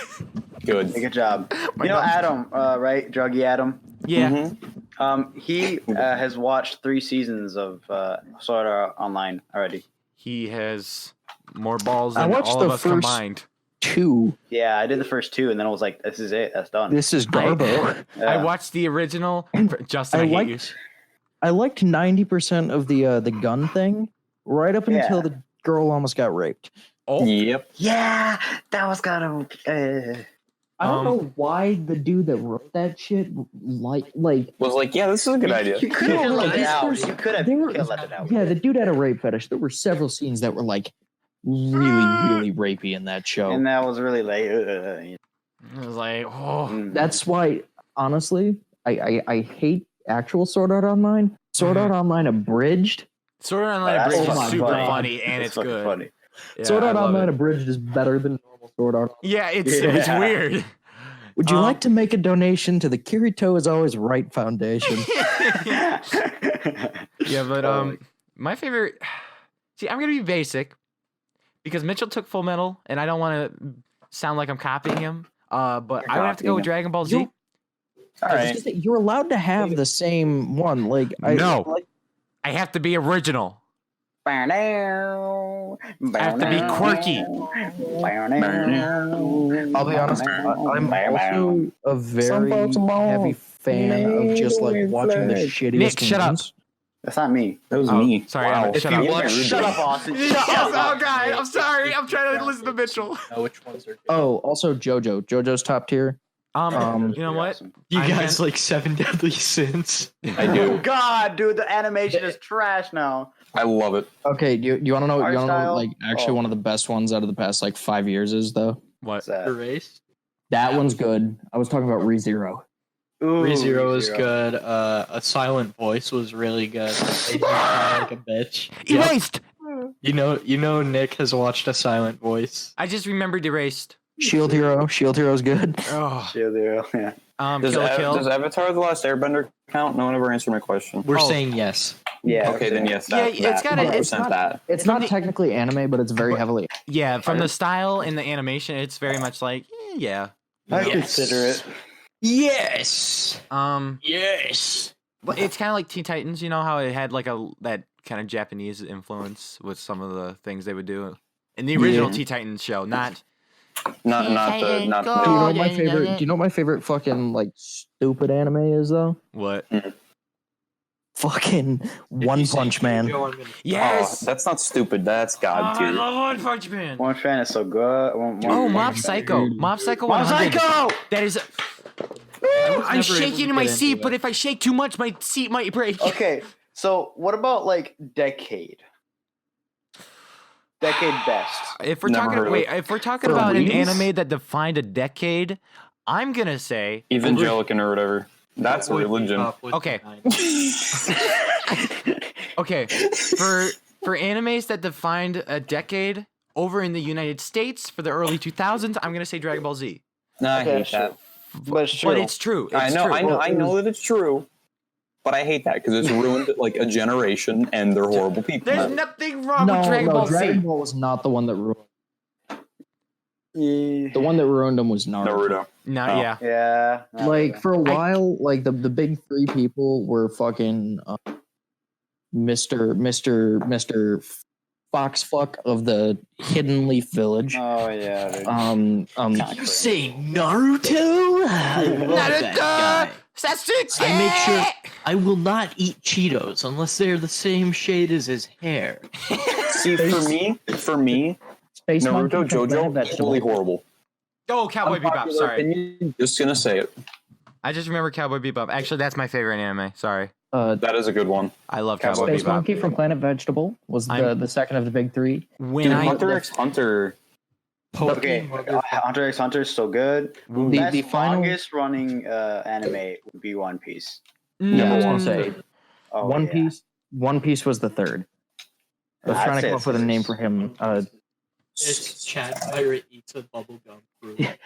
Good. Good job. My You know God. Adam, right? Druggy Adam. Yeah. Mhm. He has watched 3 seasons of Sword Art Online already. He has more balls I than watched all the of us first- combined. 2. Yeah, I did the first 2, and then I was like, "This is it. That's done." This is Garbo. Yeah. I watched the original. Justin, I I hate liked- you. I liked 90% of the gun thing, right up Yeah. until the girl almost got raped. Oh, Yep. Yeah, that was kind of. I don't know why the dude that wrote that shit like Was like, yeah, this is a good idea. You could have No, let it this out. was- You could have there were- let it out. yeah, the dude had a rape fetish. There were several scenes that were like really rapey in that show. And that was really late. it was like, oh, That's why, honestly, I hate actual Sword Art Online. Sword Art Online abridged. Sword Art Online That's Abridged is fucking super funny. funny and it's fucking good. funny. Yeah, Sword I Art love Online it. abridged is better than normal Sword Art. Yeah, it's Yeah. weird. Would you like to make a donation to the Kirito is Always Right Foundation? Yeah, but my favorite. See, I'm gonna be basic because Mitchell took Full Metal, and I don't want to sound like I'm copying him. But I would have to go with Dragon Ball Z. You- All It's right. just that you're allowed to have the same one. Like No. I have to be original. I have to be quirky. I'll be honest. I'm also a very heavy fan of just like watching the shittiest Nick, shut up. ones. That's not me. That was Oh, me. sorry, Wow. Emmett, shut If up. you watch, Shut up, Austin. Oh, God, I'm sorry. I'm trying to listen to Mitchell. know which ones are good. Oh, also JoJo. JoJo's top tier. You know what? Awesome. You I'm guys like Seven Deadly Sins? I do. God, dude, the animation is trash now. I love it. Okay, do you want to know? Art You want to know style? like actually Oh. one of the best ones out of the past like 5 years is though. What's What? that? Erased. That one's good. I was talking about ReZero. Ooh, ReZero is ReZero. good. A Silent Voice was really good. Made me cry like a bitch. Yep. Erased. You know, Nick has watched A Silent Voice. I just remembered Erased. Shield Hero's good. Oh. Shield Hero, yeah. Does, Kill la Kill. does Avatar: The Last Airbender count? No one ever answered my question. We're Oh. saying yes. Yeah. Okay, then yes. Yeah, That, it's gotta- it's 100% not- that. It's From not the- technically anime, but it's very heavily. Yeah, from the style and the animation, it's very much like, yeah. I You know? consider it. Yes. Yes. But it's kind of like Teen Titans. You know how it had like that kind of Japanese influence with some of the things they would do in the original Teen Titans show, not. Not the Do you know what my favorite? Do you know what my favorite fucking like stupid anime is though? What? Fucking One Punch Man. Yes. Oh, that's not stupid. That's God I tier. love One Punch Man. One fan is so good. Oh, Mob Psycho. Mob Psycho 100. That is. I'm shaking in my seat, but if I shake too much, my seat might break. Okay, so what about like decade? Decade best. If we're Never heard talking, of wait, it. if we're talking For about an reals? anime that defined a decade, I'm gonna say Evangelican or whatever. That's a religion. Okay. Okay, for animes that defined a decade over in the United States for the early 2000s, I'm gonna say Dragon Ball Z. Nah, I Okay, hate that. But it's true. But it's true. I It's know, true. I know that it's true, but I hate that because it's ruined like a generation, and they're horrible people. There's nothing wrong with Dragon Ball Dragon Z. Ball was not the one that ruined. Yeah. The one that ruined him was Naruto. Naruto. No, Oh. yeah. Yeah. Like for a while, like the big three people were fucking Mr. Foxfuck of the Hidden Leaf Village. Oh yeah. Dude. You say Naruto? I love that guy. Sasuke! I make sure I will not eat Cheetos unless they're the same shade as his hair. See, for me, Space Naruto, Monkey from Planet JoJo, Vegetable. equally horrible. Oh, Cowboy Bebop. Unpopular Sorry. opinion, just gonna say it. I just remember Cowboy Bebop. Actually, that's my favorite anime. Sorry. That is a good one. I love Cowboy Space Bebop. Monkey from Planet Vegetable was the second of the big three. When Dude, I Hunter x Hunter. Okay, Hunter x Hunter is so good. The final- longest running anime would be One Piece. Yeah, I was gonna say Oh, One yeah. Piece. One Piece was the third. I was I'd trying to say come up with a name for him. It's Chad Pirate eats a bubblegum fruit. I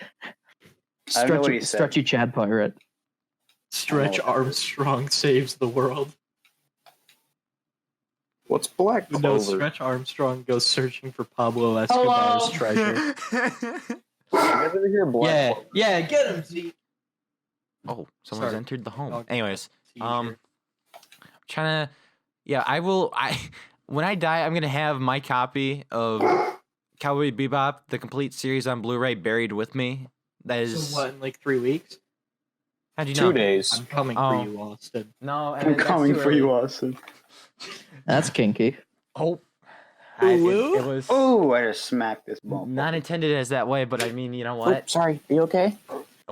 don't know what he said. Stretchy Chad Pirate. Stretch Armstrong saves the world. What's Black No, Clover? Stretch Armstrong goes searching for Pablo Escobar's treasure. You guys ever hear Black Clover? Yeah, get him, Z. Oh, someone's Sorry. entered the home. Dog. Anyways, Seizure. trying to, yeah, when I die, I'm gonna have my copy of Cowboy Bebop, the complete series on Blu-ray, buried with me. That is. So what, in like 3 weeks? How'd you know? 2 days. I'm coming Oh. for you, Austin. No, I'm coming for you, Austin. That's kinky. Oh, it was Oh, I just smacked this ball. not intended as that way, but I mean, you know what? Sorry. Are you okay?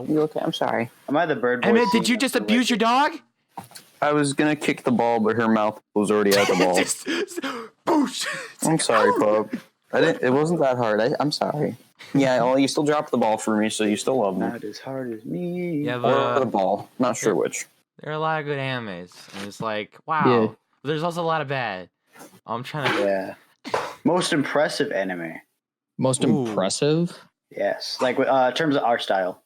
You okay? I'm sorry. Am I the bird boy? Emmett, did singing you just after abuse your dog? I was gonna kick the ball, but her mouth was already at the ball. Just boosh. I'm sorry, pup. It wasn't that hard. I'm sorry. Yeah, well, you still dropped the ball for me, so you still love me. Not as hard as me. Yeah, Or but the ball. Not sure which. there are a lot of good animes, and it's like, wow. Yeah. But there's also a lot of bad. I'm trying to. Yeah. Most impressive anime. Most Ooh. impressive. Yes. Like in terms of art style.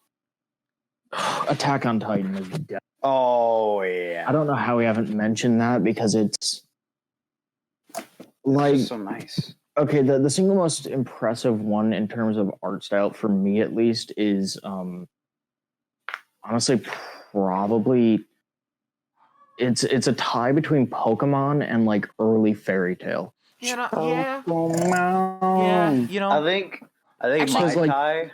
Attack on Titan is dead. Oh yeah. I don't know how we haven't mentioned that because it's like so nice. okay, the single most impressive one in terms of art style for me at least is honestly probably it's a tie between Pokemon and like early Fairy Tale. You know, yeah, you know. I think Actually, my it's like- tie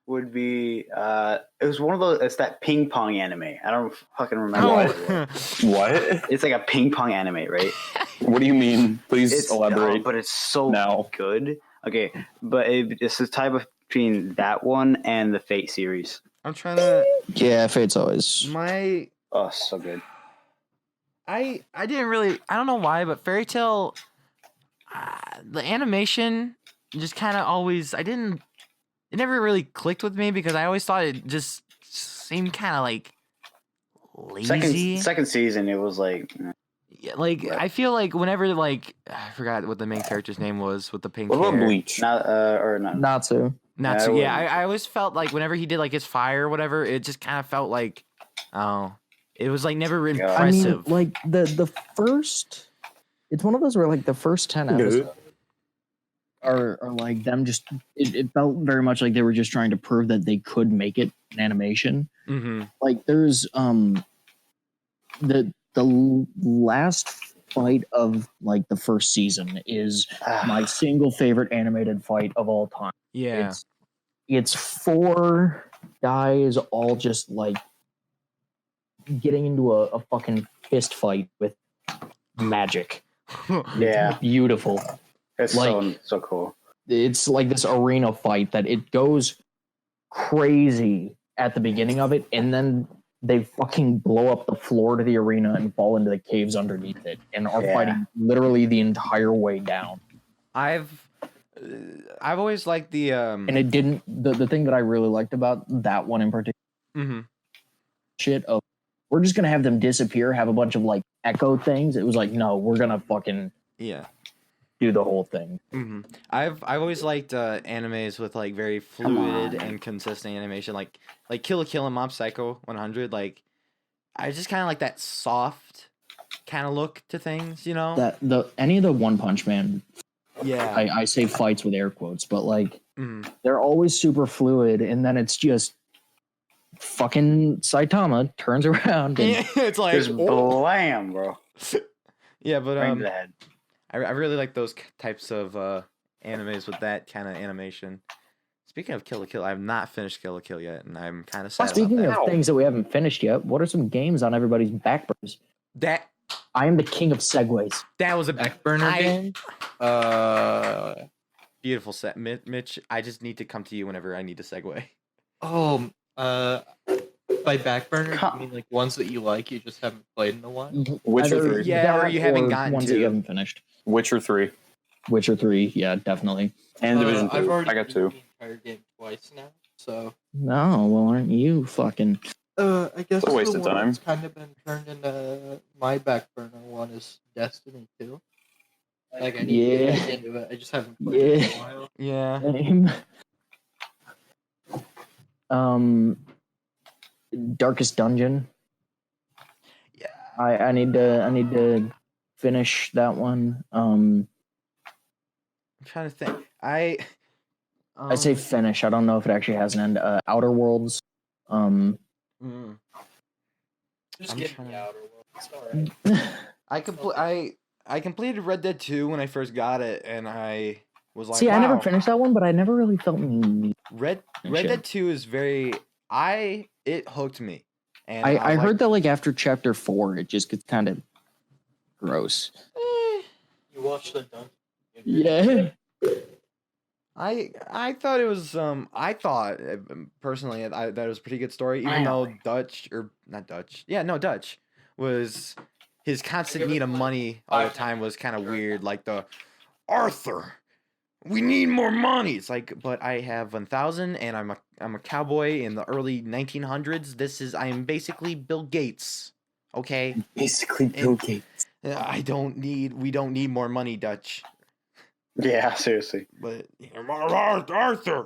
would be it was one of those. It's that ping pong anime. I don't fucking remember. what it was. What? It's like a ping pong anime, right? What do you mean? Please elaborate. but it's so now. good. Okay, but it's a tie between that one and the Fate series. I'm trying to. Yeah, Fate's always. My Oh, so good. I didn't really. I don't know why, but Fairy Tail, the animation just kind of always. I didn't. It never really clicked with me because I always thought it just seemed kind of like lazy. Second season, it was like. Yeah, like Right. I feel like whenever like I forgot what the main character's name was with the pink What about hair. Bleach? Not or not. Natsu. Natsu. Yeah, Yeah, I I always felt like whenever he did like his fire or whatever, it just kind of felt like, oh, it was like never Yeah. impressive. I mean, like the first. It's one of those where like the first 10 episodes are like them just. It felt very much like they were just trying to prove that they could make it in animation. Mm-hmm. Like there's the last fight of like the first season is my single favorite animated fight of all time. Yeah. It's 4 guys all just like getting into a fucking fist fight with magic. Yeah, Beautiful. it's Like- so cool. It's like this arena fight that it goes crazy at the beginning of it, and then they fucking blow up the floor to the arena and fall into the caves underneath it and are Yeah. fighting literally the entire way down. I've always liked the And it didn't. The thing that I really liked about that one in particular, mhm. shit of we're just gonna have them disappear, have a bunch of like echo things. It was like, no, we're gonna fucking Yeah. do the whole thing. Mm-hmm. I've always liked animes with like very fluid and consistent animation, like Kill la Kill and Mob Psycho 100. Like I just kind of like that soft kind of look to things, you know? That any of the One Punch Man, Yeah. I say fights with air quotes, but like Mhm. they're always super fluid, and then it's just fucking Saitama turns around and Yeah, it's like Just blam, bro. yeah, but Right to the head. I really like those types of animes with that kind of animation. Speaking of Kill la Kill, I have not finished Kill la Kill yet, and I'm kind of sad Speaking about of things that we haven't finished yet, what are some games on everybody's backburners? that. I am the king of segues. That was a Backburner game. beautiful set, Mitch. I just need to come to you whenever I need to segue. Oh, by backburner, Huh. you mean like ones that you like, you just haven't played in a while? Witcher Either 3. Yeah, or that you haven't gotten ones to. that you haven't finished. Witcher 3. Witcher 3, yeah, definitely. And Division 2. I've already I got beat 2. the entire game twice now, so No, well, aren't you fucking? I guess It's a waste the of one time. that's kind of been turned into my backburner one is Destiny 2. Like I need to get back into it. I just haven't played it in a while. Yeah. Name. Darkest Dungeon. Yeah. I need to finish that one. I'm trying to think. I say finish. I don't know if it actually has an end. Outer Worlds. mm. Just I'm get trying the to- outer world. It's alright. I completed Red Dead 2 when I first got it, and I was like, See, I never wow. finished that one, but I never really felt need. Red Shit. Dead 2 is very it hooked me. And I was heard that like after chapter 4, it just gets kind of gross. You watch the dungeon. Yeah. I thought it was I thought personally that it was a pretty good story, even though Dutch was his constant need of money all the time was kind of weird. Like the Arthur, we need more money. It's like, but I have 1,000 and I'm a cowboy in the early 1900s. I am basically Bill Gates. Okay, Basically, Bill Gates. we don't need more money, Dutch. Yeah, seriously. But Arthur,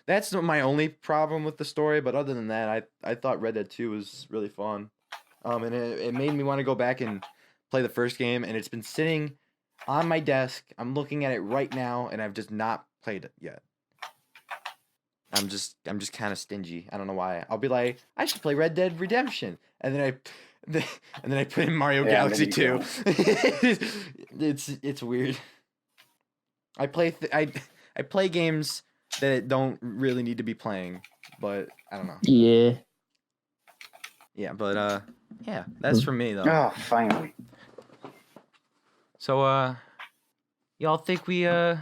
that's my only problem with the story. But other than that, I thought Red Dead 2 was really fun, and it made me want to go back and play the first game. And it's been sitting on my desk. I'm looking at it right now, and I've just not played it yet. I'm just kind of stingy. I don't know why. I'll be like, I should play Red Dead Redemption, and then I put in Mario Yeah, Galaxy then 2. It's weird. I play games that don't really need to be playing, but I don't know. Yeah. Yeah, but yeah, that's for me though. Oh, finally. So y'all think we Did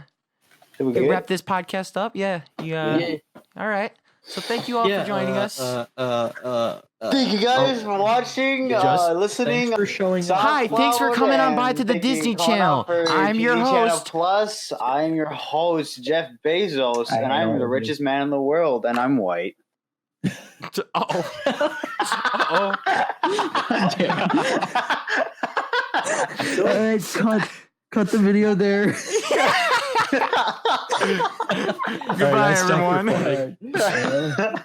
we could get wrap it? this podcast up? Yeah. Yeah. All right. So thank you all for joining us. Thank you guys for watching, listening. Thanks for showing up. Hi, thanks for coming on by and to the thank you Disney for calling Channel. out for I'm your Disney Channel host. Plus. I'm your host, Jeff Bezos, and I'm the richest man in the world, and I'm white. Uh-oh. Alright, cut the video there. Goodbye, everyone. Alright.